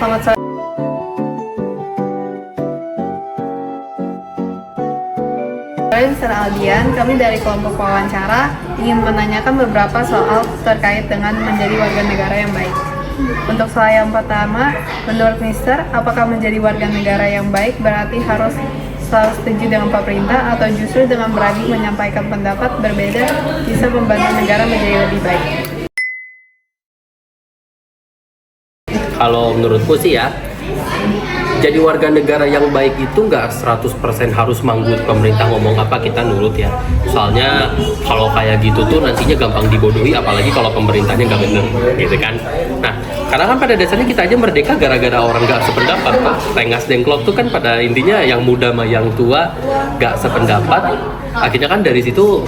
selamat sore. Mr. Aldian, kami dari kelompok wawancara ingin menanyakan beberapa soal terkait dengan menjadi warga negara yang baik. Untuk soal yang pertama, menurut Mister, apakah menjadi warga negara yang baik berarti harus selalu setuju dengan pemerintah atau justru dengan berani menyampaikan pendapat berbeda bisa membantu negara menjadi lebih baik? Kalau menurutku sih ya, jadi warga negara yang baik itu nggak 100% harus manggut pemerintah ngomong apa kita nurut ya. Soalnya kalau kayak gitu tuh nantinya gampang dibodohi, apalagi kalau pemerintahnya nggak bener gitu kan. Nah, karena kan pada dasarnya kita aja merdeka gara-gara orang nggak sependapat Pak. Rengas dengklok tuh kan pada intinya yang muda sama yang tua nggak sependapat. Akhirnya kan dari situ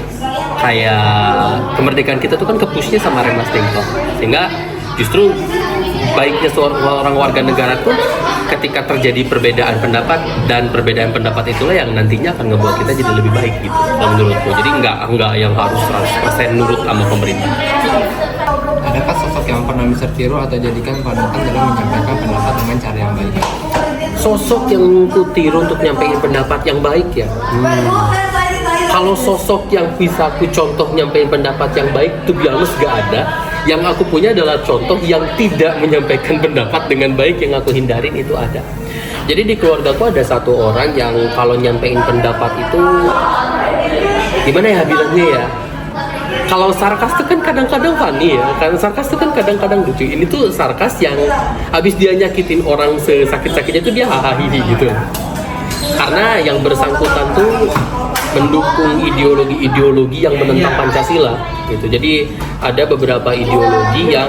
kayak kemerdekaan kita tuh kan kepushnya sama rengas dengklok. Sehingga justru baiknya seorang warga negara tuh ketika terjadi perbedaan pendapat, dan perbedaan pendapat itulah yang nantinya akan ngebuat kita jadi lebih baik gitu kalau menurutku. Jadi nggak yang harus 100% nurut sama pemerintah. Adakah sosok yang pernah Mister tiru atau jadikan panutan dalam menyampaikan pendapat dengan cara yang baik? Sosok yang ku tiru untuk nyampein pendapat yang baik ya? Kalau sosok yang bisa ku contoh nyampein pendapat yang baik, tuh biasa gak ada. Yang aku punya adalah contoh yang tidak menyampaikan pendapat dengan baik, yang aku hindarin itu ada. Jadi di keluargaku ada satu orang yang kalau nyampein pendapat itu gimana ya bilangnya ya? Kalau sarkas itu kan kadang-kadang funny ya, kan sarkas itu kan kadang-kadang lucu. Ini tuh sarkas yang habis dia nyakitin orang sesakit-sakitnya tuh dia hahaha gitu. Karena yang bersangkutan tuh mendukung ideologi-ideologi yang menentang Pancasila gitu. Jadi ada beberapa ideologi yang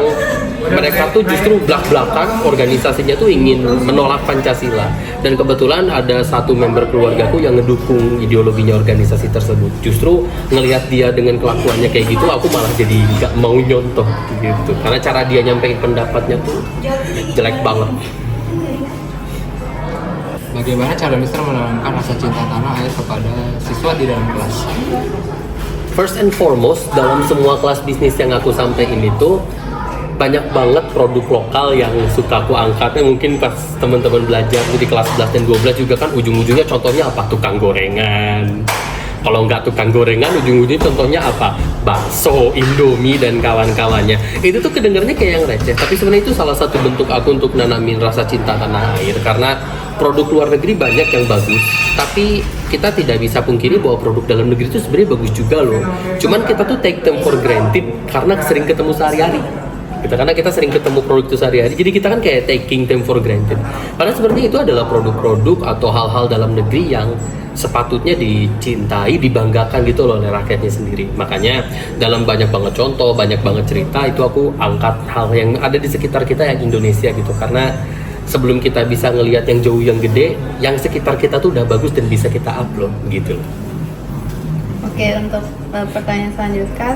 mereka tuh justru belak-belakan organisasinya tuh ingin menolak Pancasila, dan kebetulan ada satu member keluargaku yang ngedukung ideologinya organisasi tersebut. Justru ngelihat dia dengan kelakuannya kayak gitu, aku malah jadi nggak mau nyontoh gitu, karena cara dia nyampein pendapatnya tuh jelek banget. Bagaimana cara Mister menanamkan rasa cinta tanah air kepada siswa di dalam kelas? First and foremost, dalam semua kelas bisnis yang aku sampaikan itu banyak banget produk lokal yang suka aku angkatnya. Mungkin pas teman-teman belajar di kelas 11 dan 12 juga kan ujung-ujungnya contohnya apa? Tukang gorengan. Kalau nggak tukang gorengan, ujung-ujungnya contohnya apa? Bakso, Indomie, dan kawan-kawannya. Itu tuh kedengarannya kayak yang receh, tapi sebenarnya itu salah satu bentuk aku untuk nanamin rasa cinta tanah air. Karena produk luar negeri banyak yang bagus, tapi kita tidak bisa pungkiri bahwa produk dalam negeri itu sebenarnya bagus juga loh. Cuman kita tuh take them for granted karena sering ketemu sehari-hari. Karena kita sering ketemu produk itu sehari-hari, jadi kita kan kayak taking them for granted. Padahal sebenarnya itu adalah produk-produk atau hal-hal dalam negeri yang sepatutnya dicintai, dibanggakan gitu loh oleh rakyatnya sendiri. Makanya dalam banyak banget contoh, banyak banget cerita, itu aku angkat hal yang ada di sekitar kita yang Indonesia gitu. Karena sebelum kita bisa ngelihat yang jauh yang gede, yang sekitar kita tuh udah bagus dan bisa kita upload gitu loh. Oke, untuk pertanyaan selanjutnya,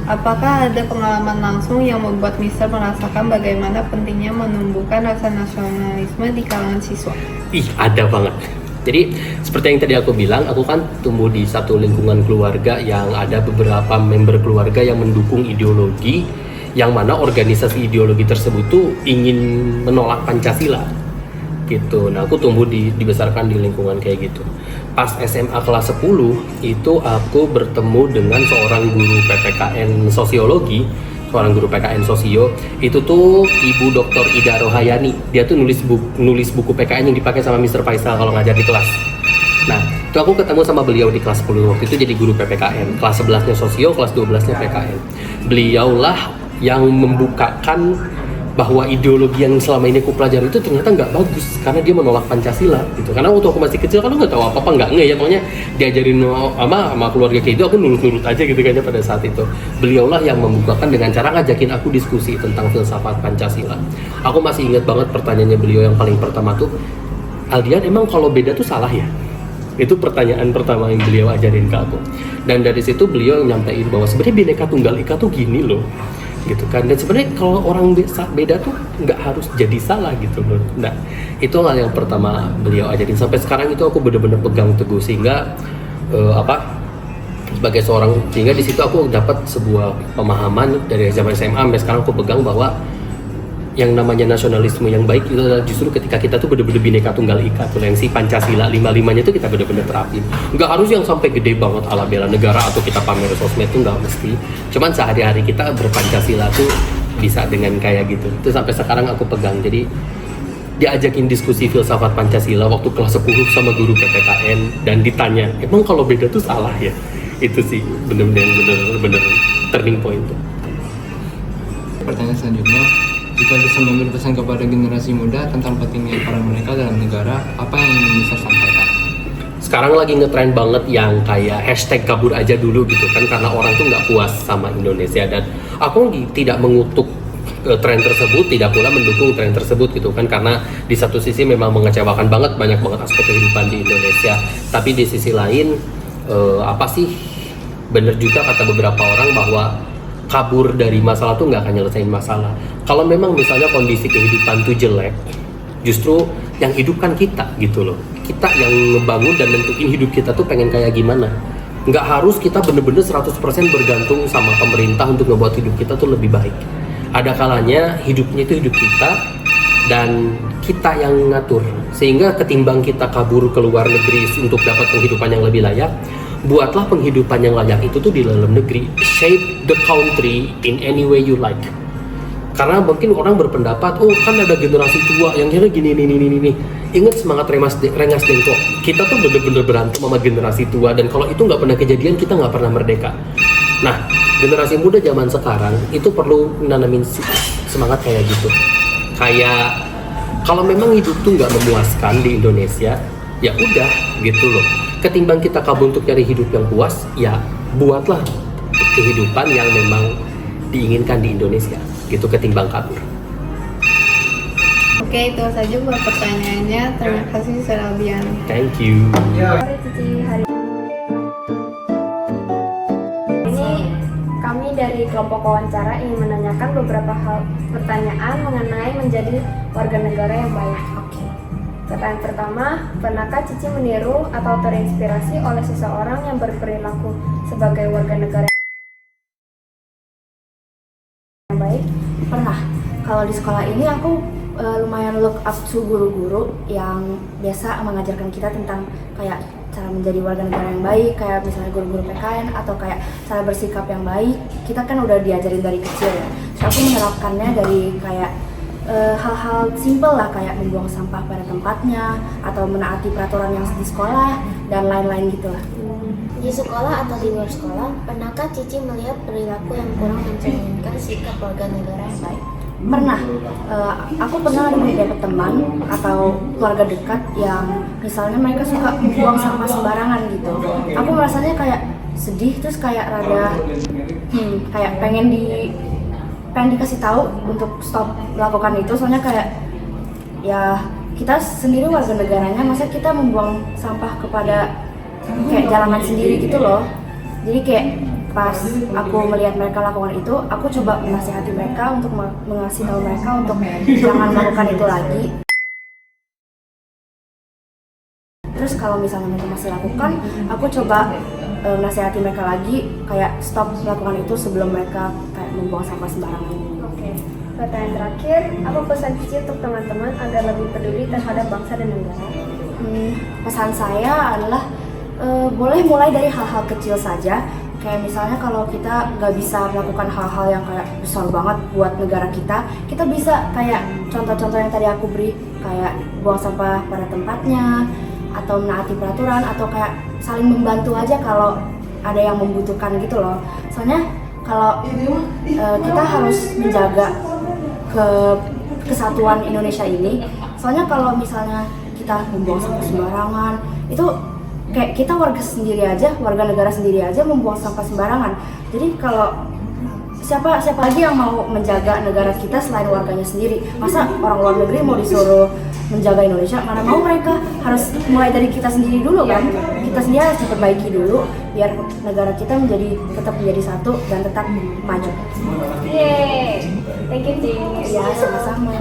apakah ada pengalaman langsung yang membuat Mister merasakan bagaimana pentingnya menumbuhkan rasa nasionalisme di kalangan siswa? Ih, ada banget. Jadi seperti yang tadi aku bilang, aku kan tumbuh di satu lingkungan keluarga yang ada beberapa member keluarga yang mendukung ideologi, yang mana organisasi ideologi tersebut tuh ingin menolak Pancasila gitu. Nah, aku tumbuh dibesarkan di lingkungan kayak gitu. Pas SMA kelas 10 itu aku bertemu dengan seorang guru PPKN sosiologi, seorang guru PKN sosio. Itu tuh Ibu Dr. Ida Rohayani. Dia tuh nulis buku PKN yang dipakai sama Mr. Faisal kalau ngajar di kelas. Nah, itu aku ketemu sama beliau di kelas 10. Waktu itu jadi guru PPKN. Kelas 11-nya sosio, kelas 12-nya PKN. Beliaulah yang membukakan bahwa ideologi yang selama ini aku pelajari itu ternyata nggak bagus karena dia menolak Pancasila gitu. Karena waktu aku masih kecil kan aku nggak tahu apa-apa, nggak nge ya, pokoknya diajarin sama keluarga kayak itu, aku nurut-nurut aja gitu kayaknya pada saat itu. Beliaulah yang membukakan dengan cara ngajakin aku diskusi tentang filsafat Pancasila. Aku masih ingat banget pertanyaannya beliau yang paling pertama tuh, Aldian, emang kalau beda tuh salah ya? Itu pertanyaan pertama yang beliau ajarin ke aku. Dan dari situ beliau nyampein bahwa sebenarnya Bhinneka Tunggal Ika tuh gini loh gitu kan, dan sebenarnya kalau orang beda tuh nggak harus jadi salah gitu loh. Nah, itulah yang pertama beliau ajarin. Sampai sekarang itu aku benar-benar pegang teguh, sehingga sebagai seorang, sehingga di situ aku dapat sebuah pemahaman dari zaman SMA sampai sekarang aku pegang bahwa yang namanya nasionalisme yang baik itu adalah justru ketika kita tuh bener-bener Bhinneka Tunggal Ika tuh, yang si Pancasila 5-5-nya tuh kita bener-bener terapin. Nggak harus yang sampai gede banget ala bela negara atau kita pamer sosmed tuh, nggak mesti. Cuman sehari-hari kita berpancasila tuh bisa dengan kayak gitu. Itu sampai sekarang aku pegang. Jadi diajakin diskusi filsafat Pancasila waktu kelas 10 sama guru PPKN dan ditanya, emang kalau beda tuh salah ya? Itu sih bener-bener turning point tuh. Pertanyaan selanjutnya, jika bisa memberi pesan kepada generasi muda tentang pentingnya peran mereka dalam negara, apa yang ingin bisa sampaikan? Sekarang lagi ngetrend banget yang kayak hashtag kabur aja dulu gitu kan, karena orang tuh nggak puas sama Indonesia, dan aku tidak mengutuk tren tersebut, tidak pula mendukung tren tersebut gitu kan, karena di satu sisi memang mengecewakan banget, banyak banget aspek kehidupan di Indonesia, tapi di sisi lain bener juga kata beberapa orang bahwa kabur dari masalah tuh nggak akan nyelesain masalah. Kalau memang misalnya kondisi kehidupan tuh jelek, justru yang hidup kan kita gitu loh. Kita yang ngebangun dan nentuin hidup kita tuh pengen kayak gimana. Nggak harus kita bener-bener 100% bergantung sama pemerintah untuk ngebuat hidup kita tuh lebih baik. Ada kalanya hidupnya itu hidup kita dan kita yang ngatur. Sehingga ketimbang kita kabur ke luar negeri untuk dapat penghidupan yang lebih layak, buatlah penghidupan yang layak itu tuh di dalam negeri. Shape the country in any way you like. Karena mungkin orang berpendapat, oh kan ada generasi tua yang kira gini. Ingat semangat Rengas Dengklok. Kita tuh bener-bener berantem sama generasi tua, dan kalau itu nggak pernah kejadian, kita nggak pernah merdeka. Nah, generasi muda zaman sekarang itu perlu nanamin semangat kayak gitu. Kayak kalau memang hidup tuh nggak memuaskan di Indonesia, ya udah gitu loh. Ketimbang kita kabur untuk cari hidup yang puas, ya buatlah kehidupan yang memang diinginkan di Indonesia gitu, ketimbang kabur. Oke, itu saja buat pertanyaannya. Terima kasih Serabian. Thank you. Hari Cici, hari ini kami dari kelompok wawancara ingin menanyakan beberapa hal pertanyaan mengenai menjadi warga negara yang baik. Oke. Pertanyaan pertama, pernahkah Cici meniru atau terinspirasi oleh seseorang yang berperilaku sebagai warga negara yang baik? Pernah. Kalau di sekolah ini aku lumayan look up to guru-guru yang biasa mengajarkan kita tentang kayak cara menjadi warga negara yang baik, kayak misalnya guru-guru PKN atau kayak cara bersikap yang baik. Kita kan udah diajarin dari kecil ya. So aku menerapkannya dari kayak hal-hal simpel lah, kayak membuang sampah pada tempatnya atau menaati peraturan yang di sekolah dan lain-lain gitu lah. Di sekolah atau di luar sekolah, pernahkah Cici melihat perilaku yang kurang mencerminkan sikap warga negara yang baik? Pernah. Aku pernah dapat teman atau keluarga dekat yang misalnya mereka suka buang sampah sembarangan gitu. Aku merasanya kayak sedih, terus kayak rada kayak pengen dikasih tahu untuk stop melakukan itu. Soalnya kayak ya kita sendiri warga negaranya, masa kita membuang sampah kepada kayak jalanan sendiri gitu loh. Jadi kayak pas aku melihat mereka lakukan itu, aku coba menasihati mereka untuk mengasih tahu mereka untuk jangan melakukan itu lagi. Terus kalau misalnya mereka masih lakukan, aku coba menasihati mereka lagi kayak stop melakukan itu sebelum mereka kayak membuang sampah sembarangan. Oke. Pertanyaan terakhir, apa pesan Cici untuk teman-teman agar lebih peduli terhadap bangsa dan negara? Pesan saya adalah boleh mulai dari hal-hal kecil saja. Kayak misalnya kalau kita nggak bisa melakukan hal-hal yang kayak besar banget buat negara kita bisa kayak contoh-contoh yang tadi aku beri, kayak buang sampah pada tempatnya, atau menaati peraturan, atau kayak saling membantu aja kalau ada yang membutuhkan gitu loh. Soalnya kalau kita harus menjaga kesatuan Indonesia ini, soalnya kalau misalnya kita membuang sampah sembarangan, itu kayak kita warga negara sendiri aja membuang sampah sembarangan. Jadi kalau siapa lagi yang mau menjaga negara kita selain warganya sendiri? Masa orang luar negeri mau disuruh menjaga Indonesia? Mana mau, mereka harus mulai dari kita sendiri dulu kan? Kita sendiri harus diperbaiki dulu biar negara kita tetap menjadi satu dan tetap maju. Yeay, thank you Cici. Ya, sama-sama.